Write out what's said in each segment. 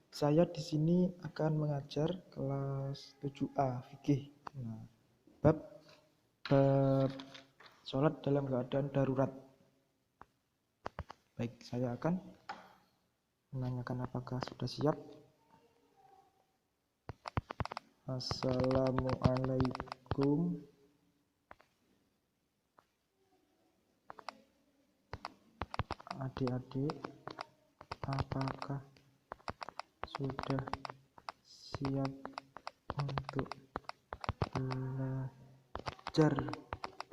Saya di sini akan mengajar kelas 7A fikih. Nah, bab sholat dalam keadaan darurat. Baik, saya akan menanyakan apakah sudah siap. Assalamualaikum. Adik-adik, apakah sudah siap untuk belajar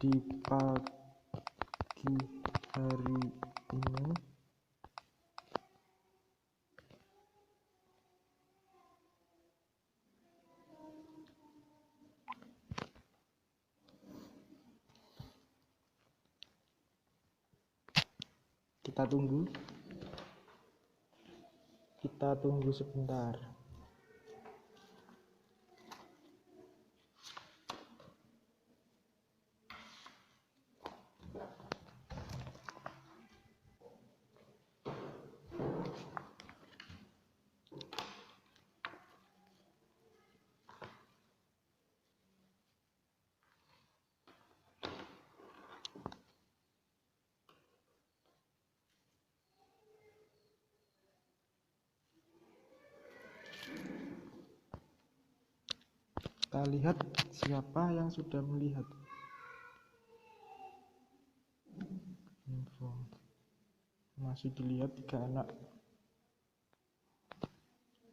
di pagi hari ini? Kita tunggu sebentar. Kita lihat siapa yang sudah melihat info. Masih dilihat 3 anak.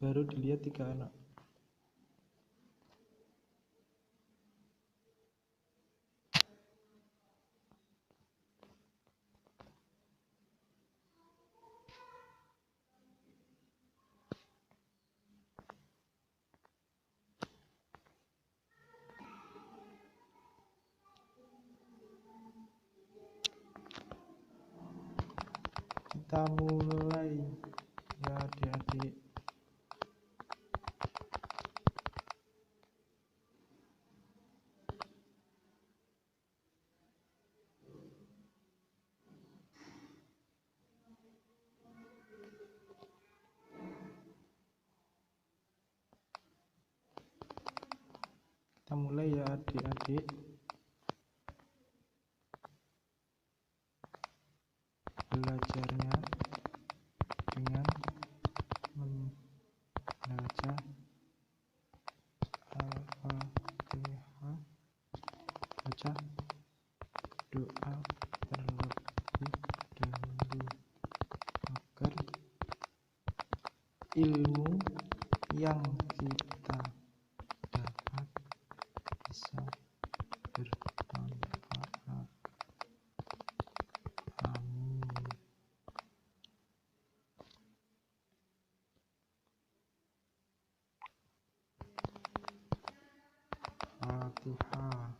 Baru dilihat 3 anak. Kita mulai ya adik-adik. Kita mulai ya adik-adik. Belajarnya dengan membaca Al-Fatihah, baca doa terlebih dahulu agar ilmu yang kita dapat bisa bermanfaat. Amin. Fatihah.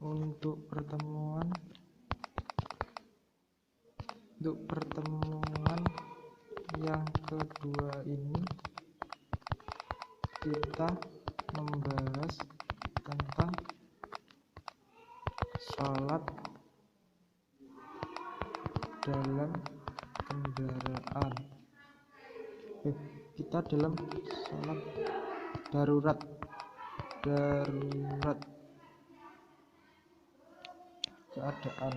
Untuk pertemuan yang kedua ini kita membahas tentang sholat dalam kendaraan. Kita dalam sholat darurat keadaan.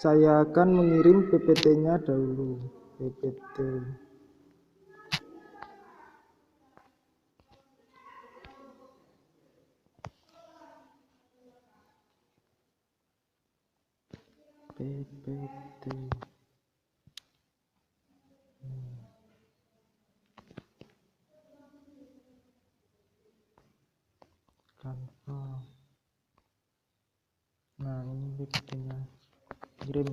Saya akan mengirim PPT-nya dahulu. PPT. PPT. Canva. Nah, ini PPT-nya. Kirim.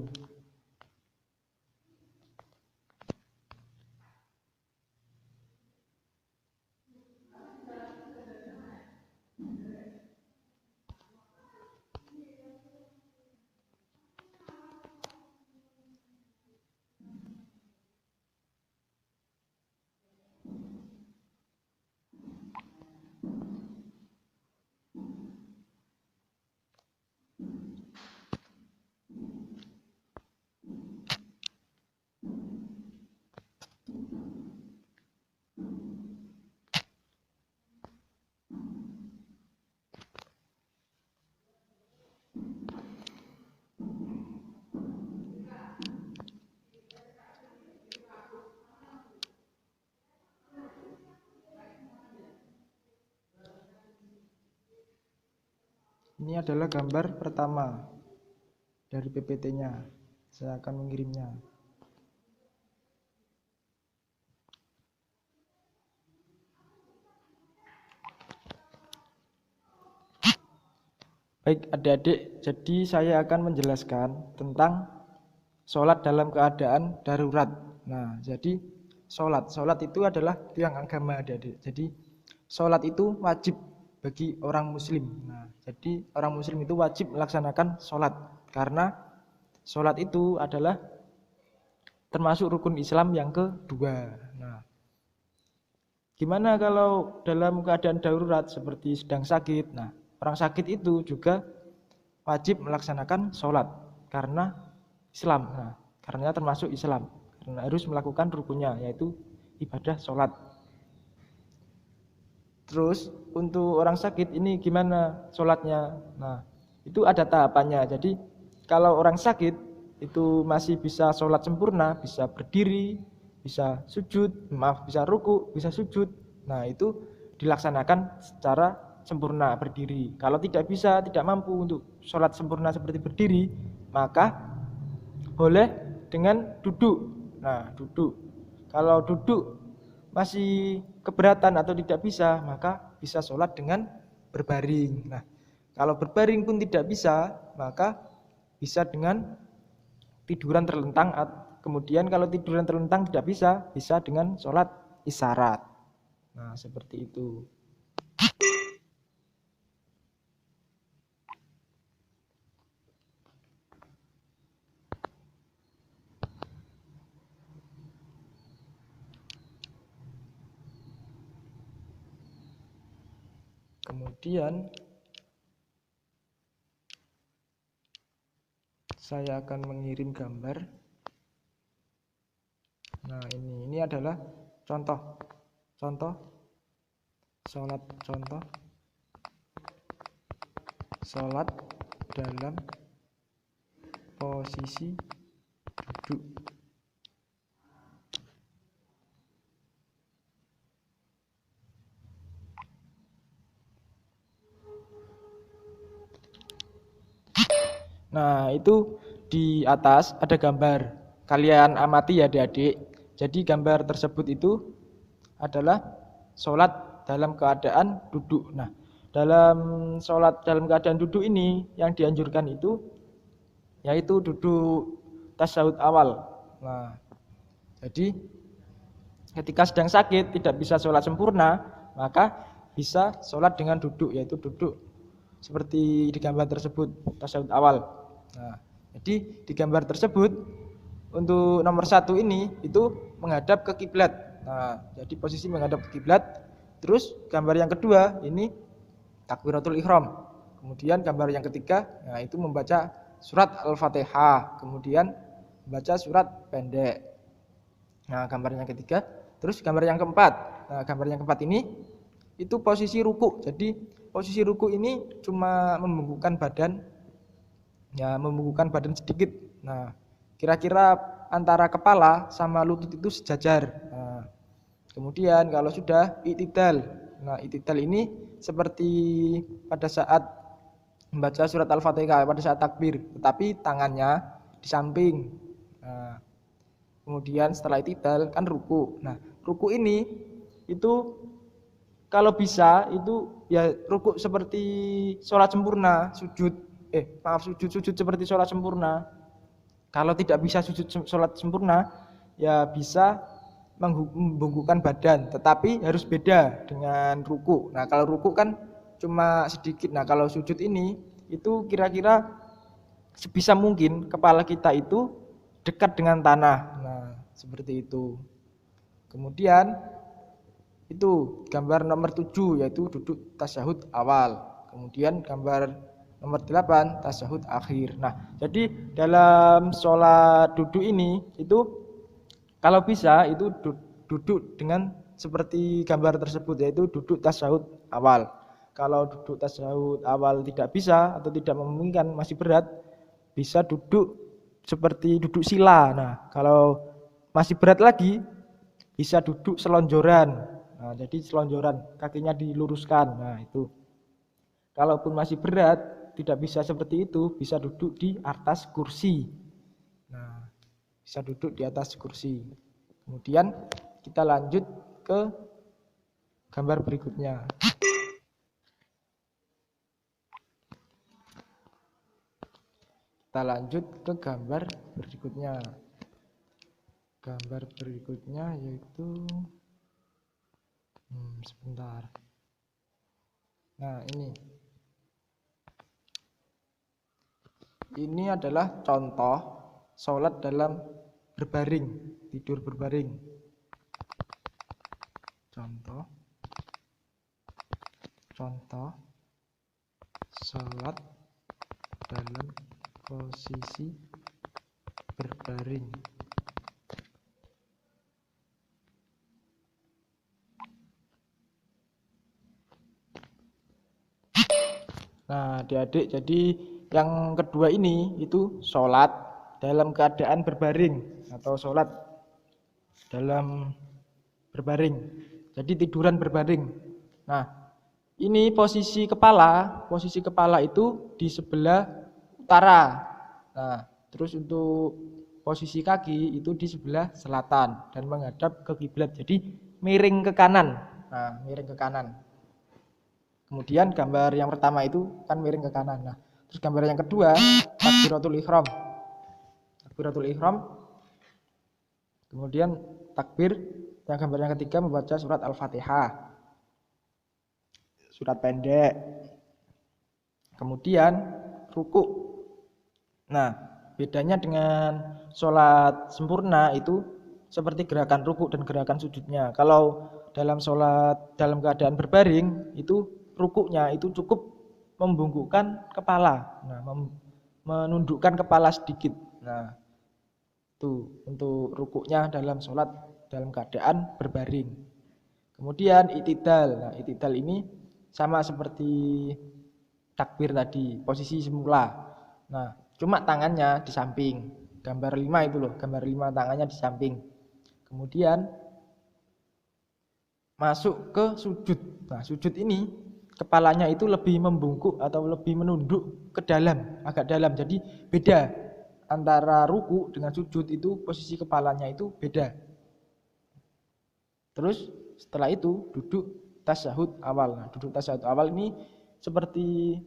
Ini adalah gambar pertama dari PPT-nya. Saya akan mengirimnya. Baik adik-adik, jadi saya akan menjelaskan tentang sholat dalam keadaan darurat. Nah, jadi sholat itu adalah tiang agama adik-adik. Jadi sholat itu wajib bagi orang muslim. Nah, jadi orang muslim itu wajib melaksanakan sholat, karena sholat itu adalah termasuk rukun Islam yang kedua. Nah, gimana kalau dalam keadaan darurat seperti sedang sakit? Nah, orang sakit itu juga wajib melaksanakan sholat karena Islam. Nah, karena termasuk Islam, karena harus melakukan rukunnya, yaitu ibadah sholat. Terus untuk orang sakit ini gimana sholatnya? Nah, itu ada tahapannya. Jadi kalau orang sakit itu masih bisa sholat sempurna, bisa berdiri, bisa sujud, bisa ruku, bisa sujud. Nah, itu dilaksanakan secara sempurna berdiri. Kalau tidak bisa, tidak mampu untuk sholat sempurna seperti berdiri, maka boleh dengan duduk. Nah, duduk. Kalau duduk masih keberatan atau tidak bisa, maka bisa sholat dengan berbaring. Nah, kalau berbaring pun tidak bisa, maka bisa dengan tiduran terlentang. Kemudian kalau tiduran terlentang tidak bisa, bisa dengan sholat isyarat. Nah, seperti itu. Kemudian saya akan mengirim gambar. Nah, ini adalah contoh sholat dalam posisi duduk. Nah, itu di atas ada gambar. Kalian amati ya adik-adik. Jadi gambar tersebut itu adalah sholat dalam keadaan duduk. Nah, dalam sholat dalam keadaan duduk ini yang dianjurkan itu yaitu duduk tasyahud awal. Nah, jadi ketika sedang sakit tidak bisa sholat sempurna, maka bisa sholat dengan duduk, yaitu duduk seperti di gambar tersebut, tasyahud awal. Nah, jadi di gambar tersebut untuk nomor 1 ini itu menghadap ke kiblat. Nah, jadi posisi menghadap ke kiblat. Terus gambar yang kedua ini takbiratul ihram. Kemudian gambar yang ketiga, nah itu membaca surat Al-Fatihah, kemudian membaca surat pendek. Nah, gambar yang ketiga. Terus gambar yang keempat. Nah, gambar yang keempat ini itu posisi ruku. Jadi posisi ruku ini cuma membungkukkan badan, ya membungkukkan badan sedikit Nah, kira-kira antara kepala sama lutut itu sejajar. Nah, kemudian kalau sudah i'tidal. Nah, i'tidal ini seperti pada saat membaca surat Al-Fatihah, pada saat takbir, tetapi tangannya di samping. Nah, kemudian setelah i'tidal kan ruku. Nah, ruku ini itu kalau bisa itu ya ruku seperti sholat sempurna, sujud seperti sholat sempurna. Kalau tidak bisa sujud sholat sempurna, ya bisa membungkukkan badan, tetapi harus beda dengan ruku. Nah, kalau ruku kan cuma sedikit. Nah, kalau sujud ini itu kira-kira sebisa mungkin kepala kita itu dekat dengan tanah. Nah, seperti itu. Kemudian itu gambar nomor 7 yaitu duduk tasyahud awal. Kemudian gambar nomor 8 tasyahud akhir. Nah, jadi dalam sholat duduk ini itu kalau bisa itu duduk dengan seperti gambar tersebut, yaitu duduk tasyahud awal. Kalau duduk tasyahud awal tidak bisa atau tidak memungkinkan, masih berat, bisa duduk seperti duduk sila. Nah, kalau masih berat lagi bisa duduk selonjoran. Nah, jadi selonjoran, kakinya diluruskan. Nah, itu. Kalaupun masih berat, tidak bisa seperti itu, bisa duduk di atas kursi. Nah, bisa duduk di atas kursi. Kemudian kita lanjut ke gambar berikutnya. Kita lanjut ke gambar berikutnya. Gambar berikutnya yaitu sebentar. Nah, ini adalah contoh sholat dalam berbaring, tidur berbaring. Contoh sholat dalam posisi berbaring. Nah, adik-adik, jadi yang kedua ini itu sholat dalam keadaan berbaring atau sholat dalam berbaring. Jadi tiduran berbaring. Nah, ini posisi kepala itu di sebelah utara. Nah, terus untuk posisi kaki itu di sebelah selatan dan menghadap ke kiblat. Jadi miring ke kanan. Nah, miring ke kanan. Kemudian gambar yang pertama itu kan miring ke kanan. Nah, terus gambar yang kedua takbiratul ihram. Takbiratul ihram. Kemudian takbir, yang gambar yang ketiga membaca surat Al-Fatihah. Surat pendek. Kemudian ruku. Nah, bedanya dengan sholat sempurna itu seperti gerakan ruku dan gerakan sujudnya. Kalau dalam sholat dalam keadaan berbaring itu rukuknya itu cukup membungkukkan kepala. Nah, menundukkan kepala sedikit. Nah, itu untuk rukuknya dalam sholat dalam keadaan berbaring. Kemudian i'tidal. Nah, i'tidal ini sama seperti takbir tadi, posisi semula. Nah, cuma tangannya di samping. Gambar 5 itu loh, gambar 5 tangannya di samping. Kemudian masuk ke sujud. Nah, sujud ini kepalanya itu lebih membungkuk atau lebih menunduk ke dalam, agak dalam. Jadi beda antara ruku dengan sujud itu posisi kepalanya itu beda. Terus setelah itu duduk tasyahud awal. Nah, duduk tasyahud awal ini seperti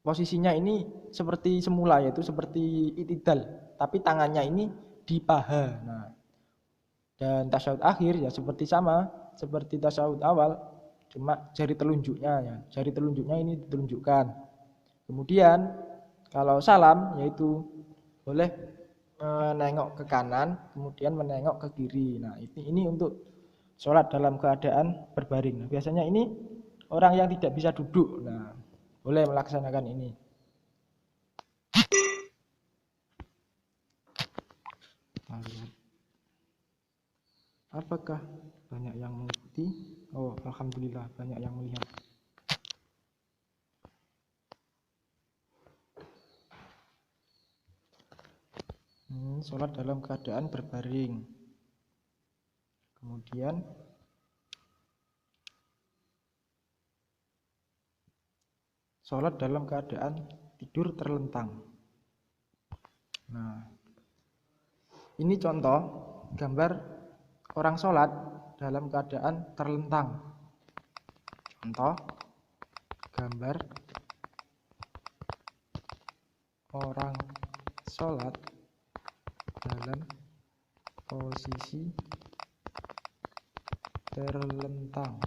posisinya ini seperti semula, yaitu seperti i'tidal, tapi tangannya ini di paha. Nah, dan tasyahud akhir ya seperti sama seperti tasyahud awal, cuma jari telunjuknya ini ditelunjukkan. Kemudian kalau salam yaitu boleh menengok ke kanan kemudian menengok ke kiri. Nah, ini untuk sholat dalam keadaan berbaring. Nah, biasanya ini orang yang tidak bisa duduk, nah boleh melaksanakan ini. Apakah banyak yang mengikuti? Oh, alhamdulillah banyak yang melihat. Sholat dalam keadaan berbaring. Kemudian sholat dalam keadaan tidur terlentang. Nah, ini contoh gambar orang sholat dalam keadaan terlentang. Contoh gambar orang sholat dalam posisi terlentang.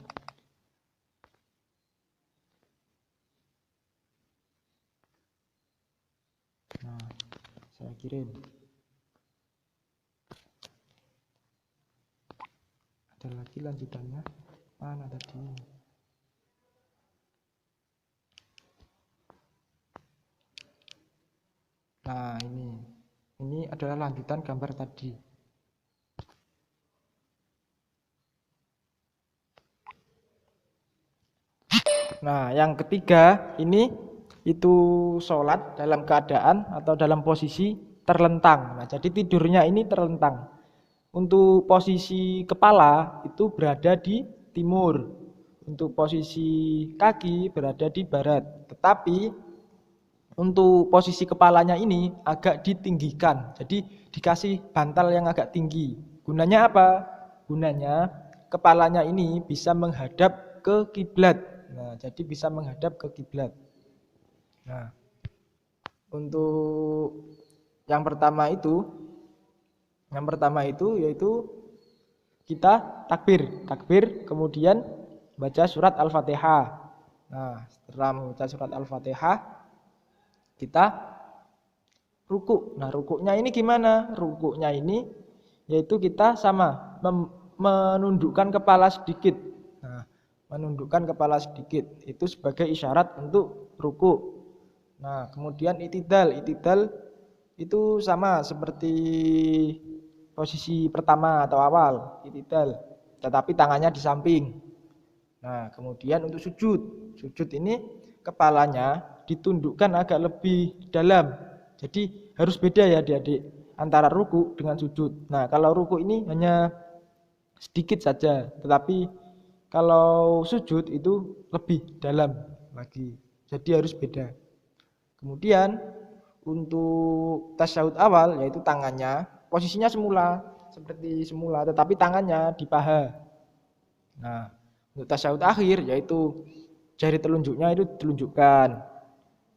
Nah, saya kirim. Ada lagi lanjutannya. Mana tadi? Nah, ini adalah lanjutan gambar tadi. Nah, yang ketiga ini itu sholat dalam keadaan atau dalam posisi terlentang. Nah, jadi tidurnya ini terlentang. Untuk posisi kepala itu berada di timur. Untuk posisi kaki berada di barat. Tetapi untuk posisi kepalanya ini agak ditinggikan. Jadi dikasih bantal yang agak tinggi. Gunanya apa? Gunanya kepalanya ini bisa menghadap ke kiblat. Nah, jadi bisa menghadap ke kiblat. Nah, untuk yang pertama itu yaitu kita takbir kemudian baca surat Al-Fatihah. Nah, setelah membaca surat Al-Fatihah kita ruku. Nah, rukuknya ini gimana? Rukuknya ini yaitu kita sama menundukkan kepala sedikit. Nah, menundukkan kepala sedikit itu sebagai isyarat untuk ruku. Nah, kemudian itidal itu sama seperti posisi pertama atau awal, itidal, tetapi tangannya di samping. Nah, kemudian untuk sujud ini kepalanya ditundukkan agak lebih dalam. Jadi harus beda ya adik-adik antara ruku dengan sujud. Nah, kalau ruku ini hanya sedikit saja, tetapi kalau sujud itu lebih dalam lagi. Jadi harus beda. Kemudian untuk tasyahud awal yaitu tangannya posisinya seperti semula, tetapi tangannya di paha. Nah, untuk tasyahud akhir yaitu jari telunjuknya itu dilunjukkan.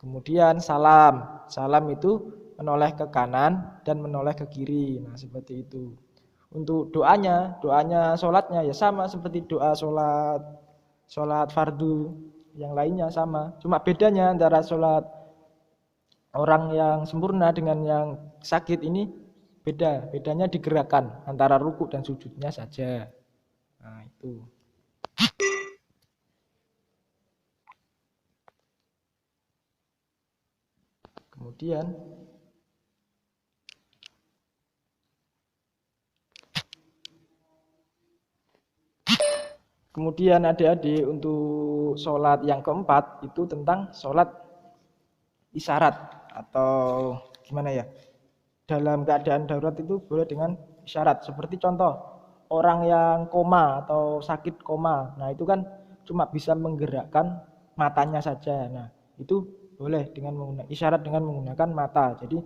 Kemudian salam itu menoleh ke kanan dan menoleh ke kiri. Nah, seperti itu. Untuk doanya sholatnya ya sama seperti doa sholat fardu yang lainnya sama. Cuma bedanya antara sholat orang yang sempurna dengan yang sakit ini bedanya digerakkan antara ruku dan sujudnya saja. Nah, itu. Kemudian adik-adik untuk sholat yang keempat itu tentang sholat isyarat atau gimana ya, dalam keadaan darurat itu boleh dengan isyarat. Seperti contoh orang yang koma atau sakit koma, nah itu kan cuma bisa menggerakkan matanya saja. Nah, itu boleh dengan menggunakan isyarat dengan menggunakan mata. Jadi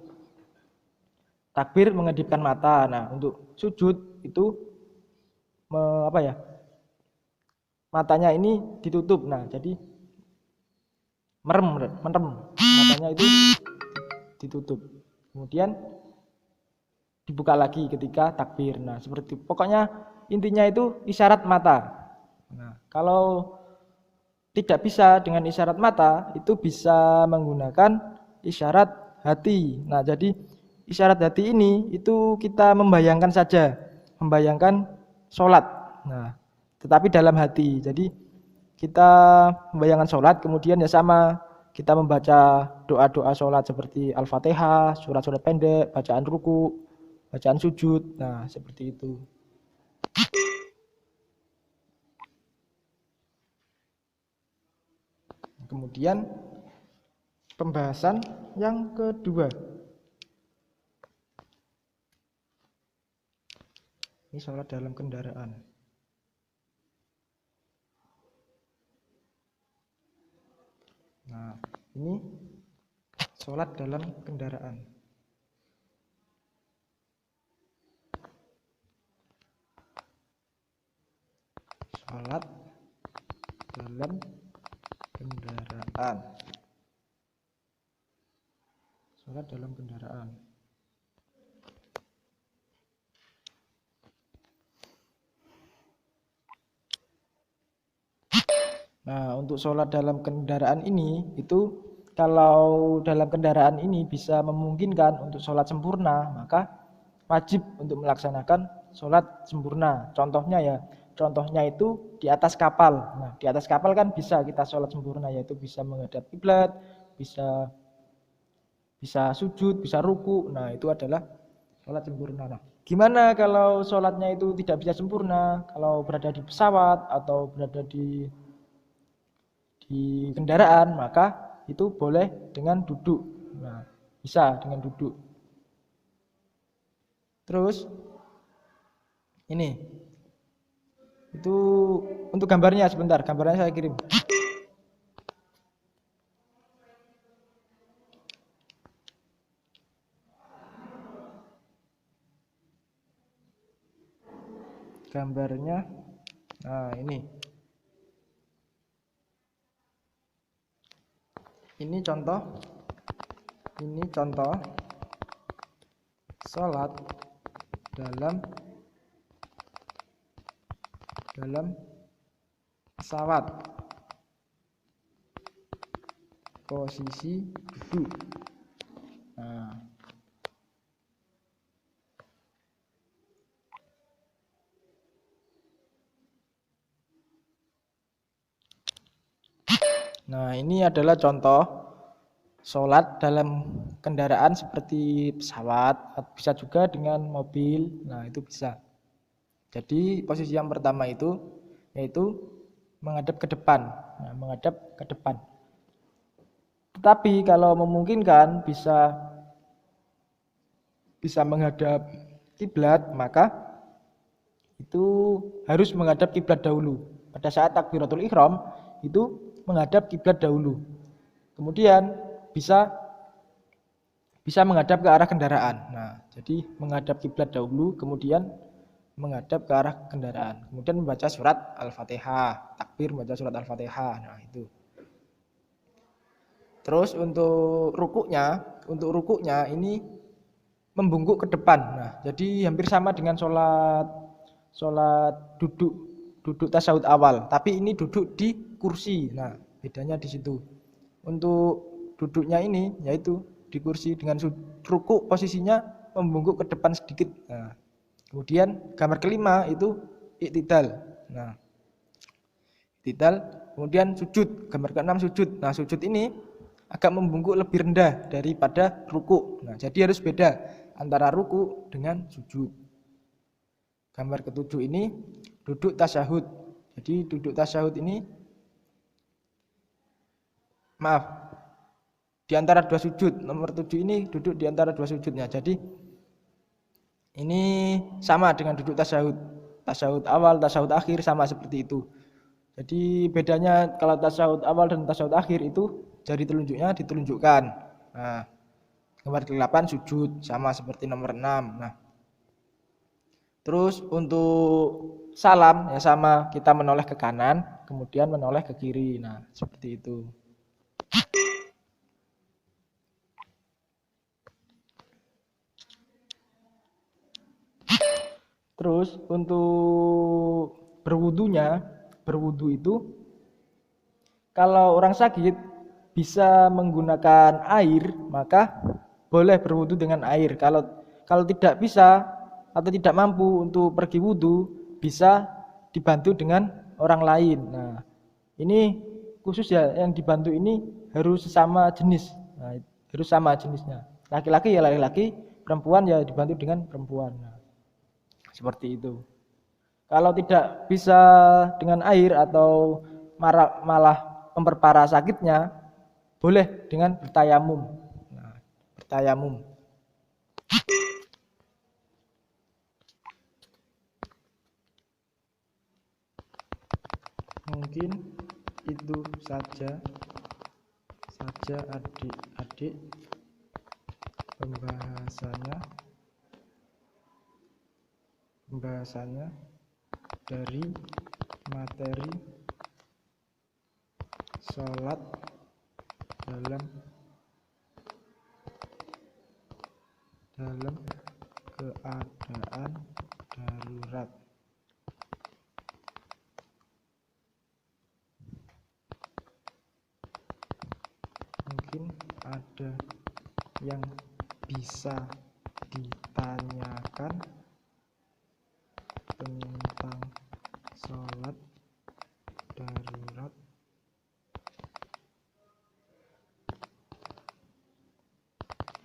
takbir mengedipkan mata. Nah, untuk sujud itu matanya ini ditutup. Nah, jadi merem matanya itu ditutup. Kemudian dibuka lagi ketika takbir. Nah, seperti pokoknya intinya itu isyarat mata. Nah, kalau tidak bisa dengan isyarat mata, itu bisa menggunakan isyarat hati. Nah, jadi isyarat hati ini itu kita membayangkan saja, membayangkan sholat. Nah, tetapi dalam hati. Jadi kita membayangkan sholat, kemudian ya sama kita membaca doa-doa sholat seperti Al-Fatihah, surat-surat pendek, bacaan ruku, bacaan sujud. Nah, seperti itu. Kemudian pembahasan yang kedua. Ini sholat dalam kendaraan. Nah, ini sholat dalam kendaraan. Sholat dalam kendaraan. Sholat dalam kendaraan. Nah, untuk sholat dalam kendaraan ini, itu kalau dalam kendaraan ini bisa memungkinkan untuk sholat sempurna, maka wajib untuk melaksanakan sholat sempurna. Contohnya itu di atas kapal. Nah, di atas kapal kan bisa kita sholat sempurna, yaitu bisa menghadap kiblat, bisa sujud, bisa ruku. Nah, itu adalah sholat sempurna. Nah, gimana kalau sholatnya itu tidak bisa sempurna? Kalau berada di pesawat atau berada di kendaraan, maka itu boleh dengan duduk. Nah, bisa dengan duduk. Terus ini itu untuk gambarnya, sebentar, gambarnya saya kirim. Gambarnya, nah ini contoh sholat dalam pesawat, posisi duduk. Nah, ini adalah contoh sholat dalam kendaraan seperti pesawat, bisa juga dengan mobil. Nah, itu bisa. Jadi posisi yang pertama itu yaitu menghadap ke depan. Nah, menghadap ke depan. Tetapi kalau memungkinkan bisa menghadap kiblat, maka itu harus menghadap kiblat dahulu. Pada saat takbiratul ihram itu menghadap kiblat dahulu. Kemudian bisa menghadap ke arah kendaraan. Nah, jadi menghadap kiblat dahulu, kemudian menghadap ke arah kendaraan. Kemudian membaca surat Al-Fatihah, takbir membaca surat Al-Fatihah. Nah, itu. Terus untuk rukuknya ini membungkuk ke depan. Nah, jadi hampir sama dengan sholat duduk tasyahud awal, tapi ini duduk di kursi. Nah, bedanya di situ. Untuk duduknya ini yaitu di kursi, dengan rukuk posisinya membungkuk ke depan sedikit. Nah, kemudian gambar kelima itu iktidal. Nah, iktidal, kemudian sujud, gambar keenam sujud. Nah, sujud ini agak membungkuk lebih rendah daripada rukuk. Nah, jadi harus beda antara rukuk dengan sujud. Gambar ketujuh ini duduk tasyahud. Jadi duduk tasyahud ini, di antara dua sujud. Nomor 7 ini duduk di antara dua sujudnya. Jadi ini sama dengan duduk tasyahud. Tasyahud awal, tasyahud akhir sama seperti itu. Jadi bedanya kalau tasyahud awal dan tasyahud akhir itu jari telunjuknya ditelunjukkan. Nah, gambar ke-8 sujud sama seperti nomor 6. Nah, terus untuk salam ya sama, kita menoleh ke kanan, kemudian menoleh ke kiri. Nah, seperti itu. Terus untuk berwudu itu kalau orang sakit bisa menggunakan air, maka boleh berwudu dengan air. Kalau tidak bisa atau tidak mampu untuk pergi wudu, bisa dibantu dengan orang lain. Nah, ini khusus ya, yang dibantu ini harus sesama jenis. Nah, harus sama jenisnya. Laki-laki ya laki-laki, perempuan ya dibantu dengan perempuan. Nah, seperti itu. Kalau tidak bisa dengan air atau malah memperparah sakitnya, boleh dengan bertayamum. Nah, bertayamum. Mungkin itu saja adik-adik pembahasannya dari materi sholat dalam keadaan darurat. Mungkin ada yang bisa ditanyakan tentang sholat darurat.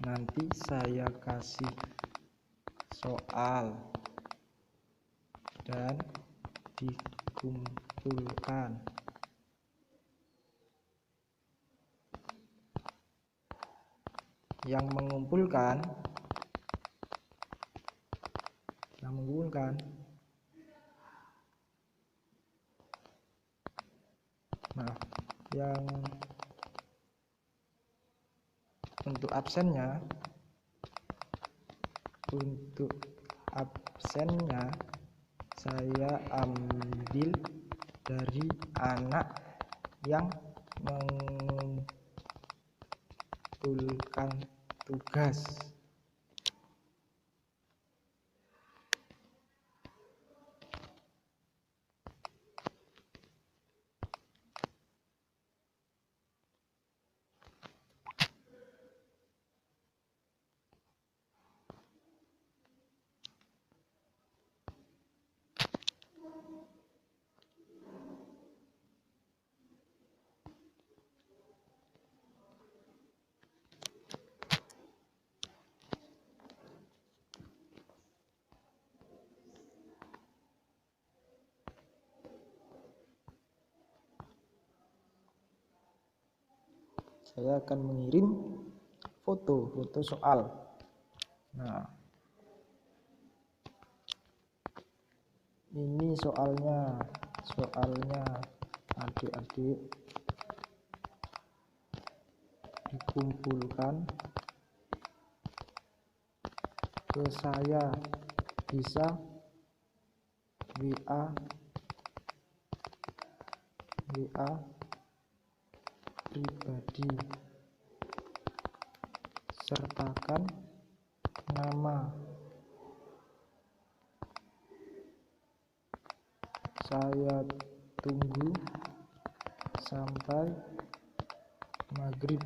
Nanti saya kasih soal dan dikumpulkan. Yang mengumpulkan yang untuk absennya saya ambil dari anak yang mengumpulkan tugas. Saya akan mengirim foto soal. Nah, ini soalnya adik-adik dikumpulkan ke saya, bisa WA pribadi, sertakan nama. Saya tunggu sampai maghrib.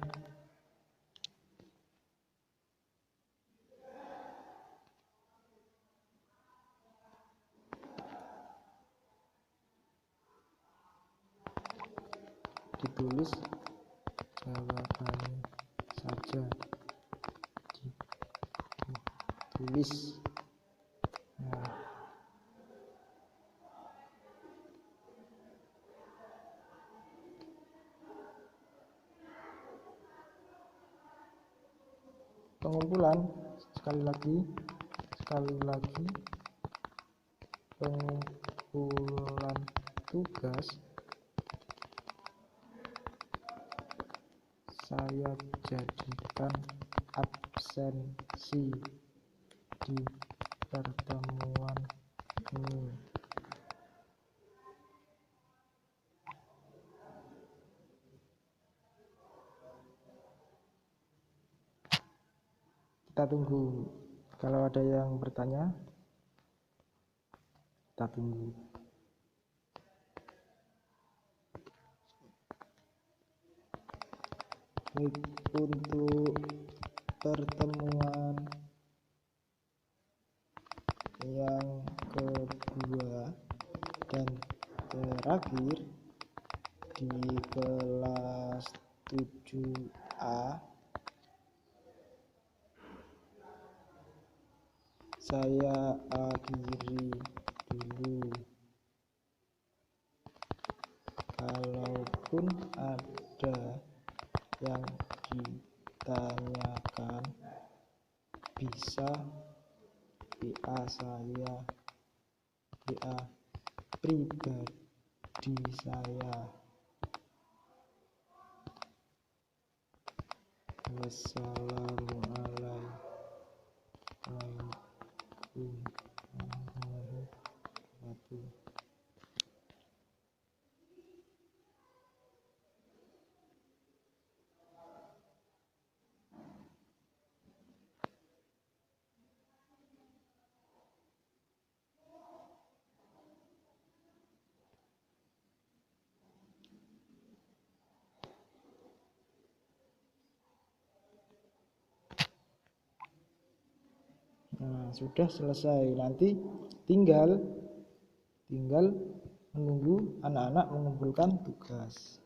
Ditulis jawabannya saja, ditulis. Nah, pengumpulan sekali lagi pengumpulan tugas saya jadikan absensi di pertemuan ini. Kita tunggu, kalau ada yang bertanya kita tunggu. Untuk pertemuan yang kedua dan terakhir di kelas 7A, saya akhiri dulu. Kalaupun ada yang ditanyakan, bisa WA saya, WA pribadi pribadi saya. Wassalamualaikum warahmatullahi wabarakatuh. Nah, sudah selesai. Nanti tinggal menunggu anak-anak mengumpulkan tugas.